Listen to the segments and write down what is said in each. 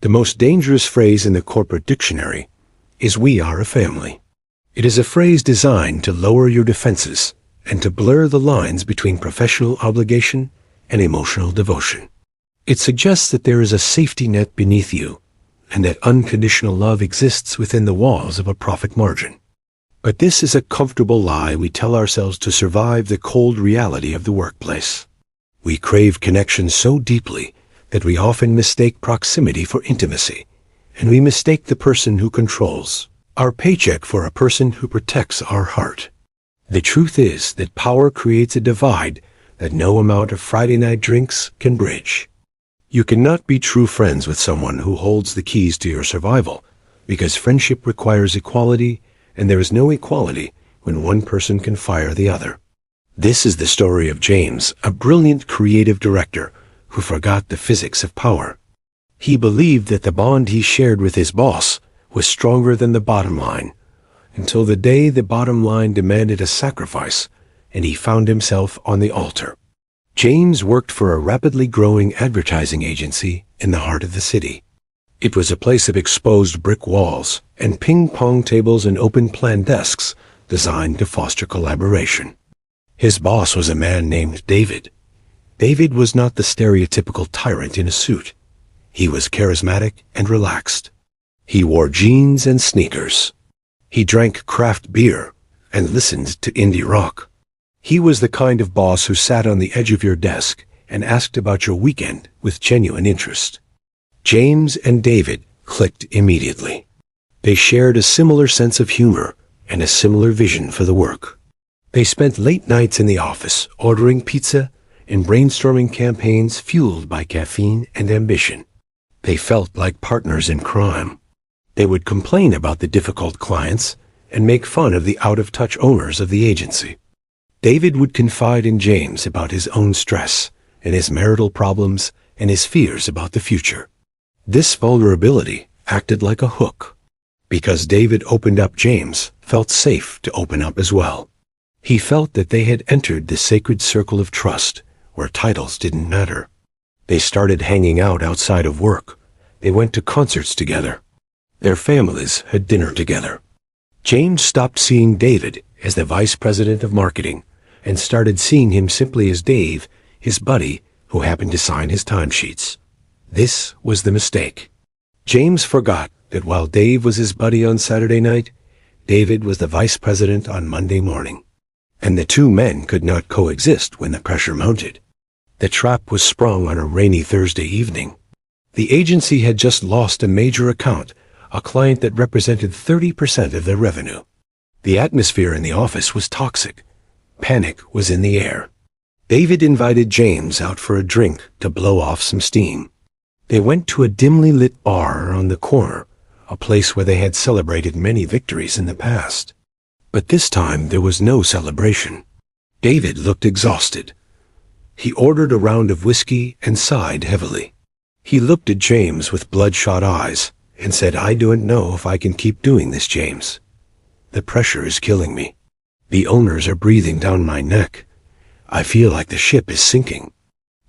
The most dangerous phrase in the corporate dictionary is "we are a family." It is a phrase designed to lower your defenses and to blur the lines between professional obligation and emotional devotion. It suggests that there is a safety net beneath you and that unconditional love exists within the walls of a profit margin. But this is a comfortable lie we tell ourselves to survive the cold reality of the workplace. We crave connection so deeply that we often mistake proximity for intimacy, and we mistake the person who controls our paycheck for a person who protects our heart. The truth is that power creates a divide that no amount of Friday night drinks can bridge. You cannot be true friends with someone who holds the keys to your survival, because friendship requires equality, and there is no equality when one person can fire the other. This is the story of James, a brilliant creative director who forgot the physics of power. He believed that the bond he shared with his boss was stronger than the bottom line, until the day the bottom line demanded a sacrifice, and he found himself on the altar. James worked for a rapidly growing advertising agency in the heart of the city. It was a place of exposed brick walls and ping-pong tables and open-plan desks designed to foster collaboration. His boss was a man named David. David was not the stereotypical tyrant in a suit. He was charismatic and relaxed. He wore jeans and sneakers. He drank craft beer and listened to indie rock. He was the kind of boss who sat on the edge of your desk and asked about your weekend with genuine interest. James and David clicked immediately. They shared a similar sense of humor and a similar vision for the work. They spent late nights in the office ordering pizza and brainstorming campaigns fueled by caffeine and ambition. They felt like partners in crime. They would complain about the difficult clients and make fun of the out-of-touch owners of the agency. David would confide in James about his own stress and his marital problems and his fears about the future. This vulnerability acted like a hook. Because David opened up, James felt safe to open up as well. He felt that they had entered the sacred circle of trust where titles didn't matter. They started hanging out outside of work. They went to concerts together. Their families had dinner together. James stopped seeing David as the vice president of marketing and started seeing him simply as Dave, his buddy who happened to sign his timesheets. This was the mistake. James forgot that while Dave was his buddy on Saturday night, David was the vice president on Monday morning. And the two men could not coexist when the pressure mounted. The trap was sprung on a rainy Thursday evening. The agency had just lost a major account, a client that represented 30% of their revenue. The atmosphere in the office was toxic. Panic was in the air. David invited James out for a drink to blow off some steam. They went to a dimly lit bar on the corner, a place where they had celebrated many victories in the past. But this time there was no celebration. David looked exhausted. He ordered a round of whiskey and sighed heavily. He looked at James with bloodshot eyes and said, "I don't know if I can keep doing this, James. The pressure is killing me. The owners are breathing down my neck. I feel like the ship is sinking."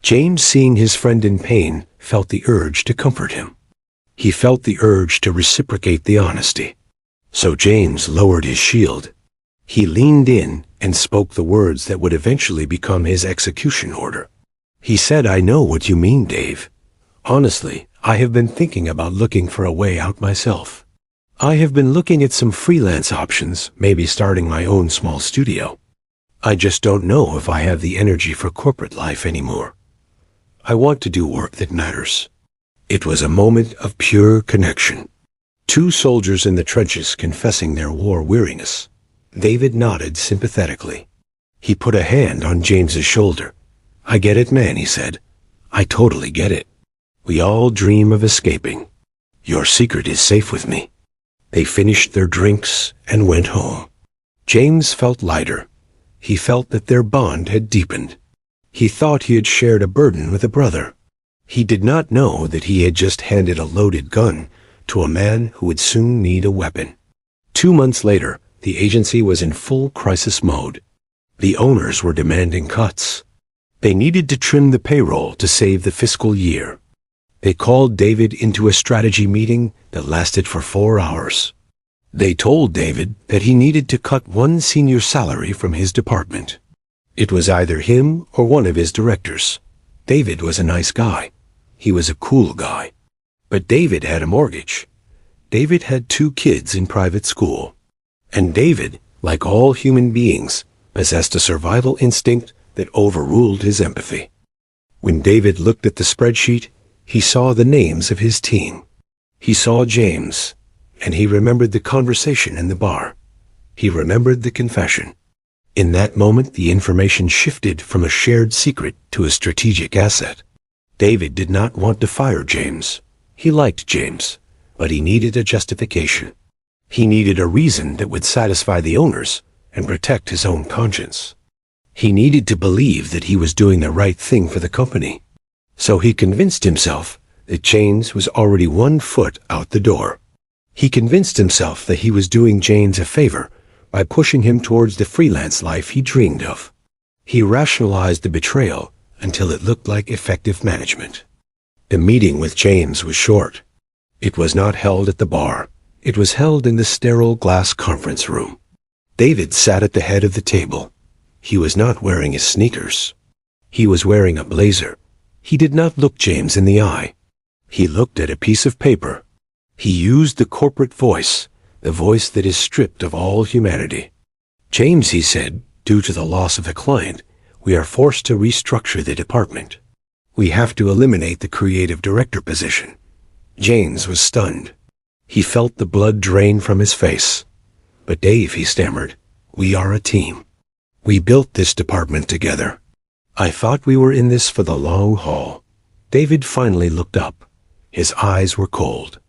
James, seeing his friend in pain, felt the urge to comfort him. He felt the urge to reciprocate the honesty. So James lowered his shield. He leaned in and spoke the words that would eventually become his execution order. He said, "I know what you mean, Dave. Honestly, I have been thinking about looking for a way out myself. I have been looking at some freelance options, maybe starting my own small studio. I just don't know if I have the energy for corporate life anymore. I want to do work that matters." It was a moment of pure connection. Two soldiers in the trenches confessing their war weariness. David nodded sympathetically. He put a hand on James's shoulder. "I get it, man," he said. "I totally get it. We all dream of escaping. Your secret is safe with me." They finished their drinks and went home. James felt lighter. He felt that their bond had deepened. He thought he had shared a burden with a brother. He did not know that he had just handed a loaded gun to a man who would soon need a weapon. 2 months later, the agency was in full crisis mode. The owners were demanding cuts. They needed to trim the payroll to save the fiscal year. They called David into a strategy meeting that lasted for 4 hours. They told David that he needed to cut one senior salary from his department. It was either him or one of his directors. David was a nice guy. He was a cool guy. But David had a mortgage. David had 2 kids in private school. And David, like all human beings, possessed a survival instinct that overruled his empathy. When David looked at the spreadsheet, he saw the names of his team. He saw James, and he remembered the conversation in the bar. He remembered the confession. In that moment, the information shifted from a shared secret to a strategic asset. David did not want to fire James. He liked James, but he needed a justification. He needed a reason that would satisfy the owners and protect his own conscience. He needed to believe that he was doing the right thing for the company. So he convinced himself that James was already 1 foot out the door. He convinced himself that he was doing James a favor by pushing him towards the freelance life he dreamed of. He rationalized the betrayal until it looked like effective management. The meeting with James was short. It was not held at the bar. It was held in the sterile glass conference room. David sat at the head of the table. He was not wearing his sneakers. He was wearing a blazer. He did not look James in the eye. He looked at a piece of paper. He used the corporate voice, the voice that is stripped of all humanity. James, he said, due to the loss of a client, we are forced to restructure the department. We have to eliminate the creative director position. James was stunned. He felt the blood drain from his face. But Dave, he stammered, we are a team. We built this department together. I thought we were in this for the long haul. David finally looked up. His eyes were cold.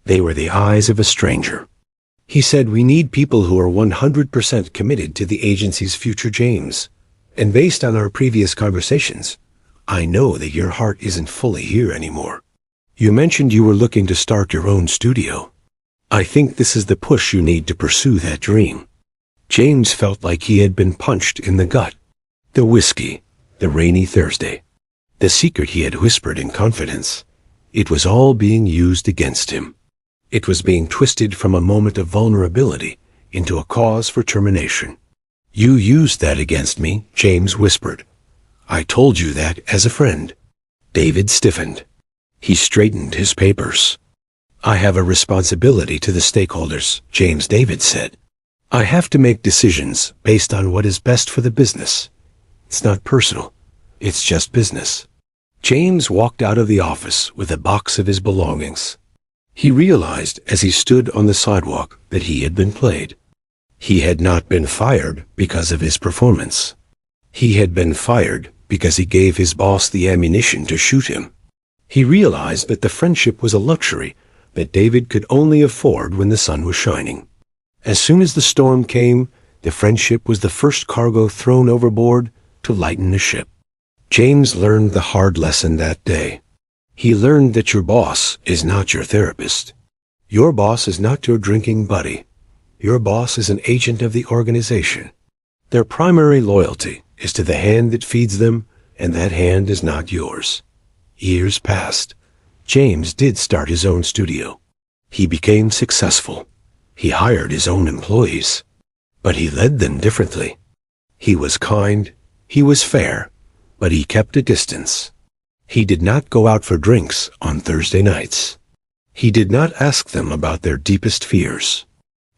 They were the eyes of a stranger. He said, we need people who are 100% committed to the agency's future, James. And based on our previous conversations, I know that your heart isn't fully here anymore. You mentioned you were looking to start your own studio. I think this is the push you need to pursue that dream. James felt like he had been punched in the gut. The whiskey, the rainy Thursday, the secret he had whispered in confidence. It was all being used against him. It was being twisted from a moment of vulnerability into a cause for termination. You used that against me, James whispered. I told you that as a friend. David stiffened. He straightened his papers. I have a responsibility to the stakeholders, James David said. I have to make decisions based on what is best for the business. It's not personal. It's just business. James walked out of the office with a box of his belongings. He realized as he stood on the sidewalk that he had been played. He had not been fired because of his performance. He had been fired because he gave his boss the ammunition to shoot him. He realized that the friendship was a luxury that David could only afford when the sun was shining. As soon as the storm came, the friendship was the first cargo thrown overboard to lighten the ship. James learned the hard lesson that day. He learned that your boss is not your therapist. Your boss is not your drinking buddy. Your boss is an agent of the organization. Their primary loyalty is to the hand that feeds them, and that hand is not yours. Years passed. James did start his own studio. He became successful. He hired his own employees. But he led them differently. He was kind. He was fair. But he kept a distance. He did not go out for drinks on Thursday nights. He did not ask them about their deepest fears.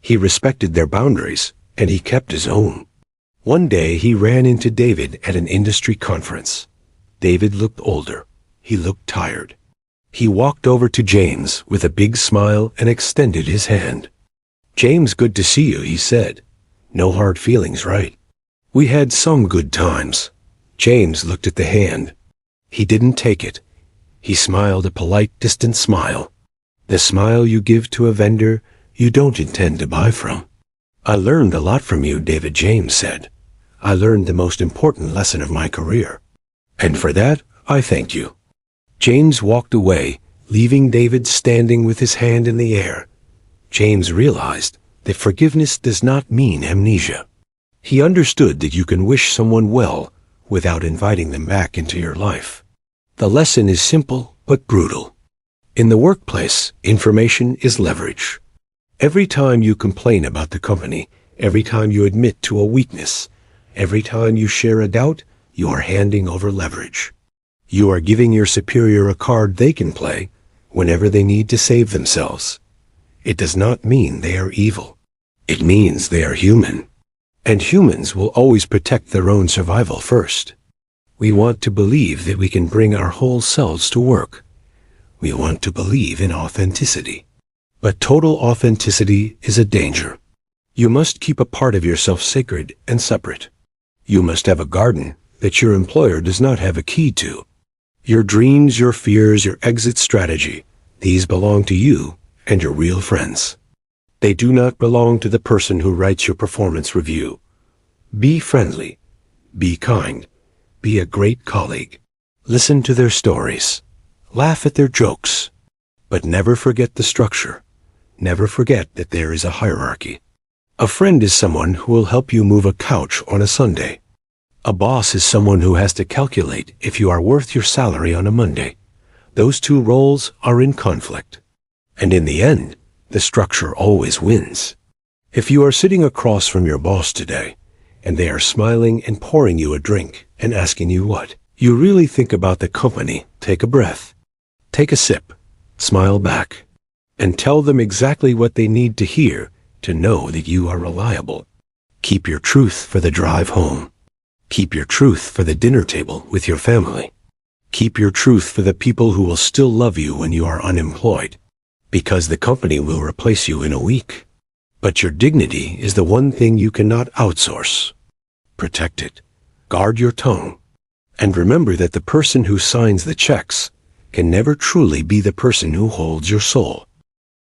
He respected their boundaries, and he kept his own. One day he ran into David at an industry conference. David looked older. He looked tired. He walked over to James with a big smile and extended his hand. James, good to see you, he said. No hard feelings, right? We had some good times. James looked at the hand. He didn't take it. He smiled a polite, distant smile. The smile you give to a vendor you don't intend to buy from. I learned a lot from you, David, James said. I learned the most important lesson of my career. And for that, I thank you. James walked away, leaving David standing with his hand in the air. James realized that forgiveness does not mean amnesia. He understood that you can wish someone well without inviting them back into your life. The lesson is simple but brutal. In the workplace, information is leverage. Every time you complain about the company, every time you admit to a weakness, every time you share a doubt, you are handing over leverage. You are giving your superior a card they can play whenever they need to save themselves. It does not mean they are evil. It means they are human. And humans will always protect their own survival first. We want to believe that we can bring our whole selves to work. We want to believe in authenticity. But total authenticity is a danger. You must keep a part of yourself sacred and separate. You must have a garden that your employer does not have a key to. Your dreams, your fears, your exit strategy, these belong to you and your real friends. They do not belong to the person who writes your performance review. Be friendly. Be kind. Be a great colleague. Listen to their stories. Laugh at their jokes. But never forget the structure. Never forget that there is a hierarchy. A friend is someone who will help you move a couch on a Sunday. A boss is someone who has to calculate if you are worth your salary on a Monday. Those two roles are in conflict. And in the end, the structure always wins. If you are sitting across from your boss today, and they are smiling and pouring you a drink and asking you what you really think about the company, take a breath. Take a sip, smile back, and tell them exactly what they need to hear to know that you are reliable. Keep your truth for the drive home. Keep your truth for the dinner table with your family. Keep your truth for the people who will still love you when you are unemployed, because the company will replace you in a week. But your dignity is the one thing you cannot outsource. Protect it. Guard your tongue. And remember that the person who signs the checks can never truly be the person who holds your soul.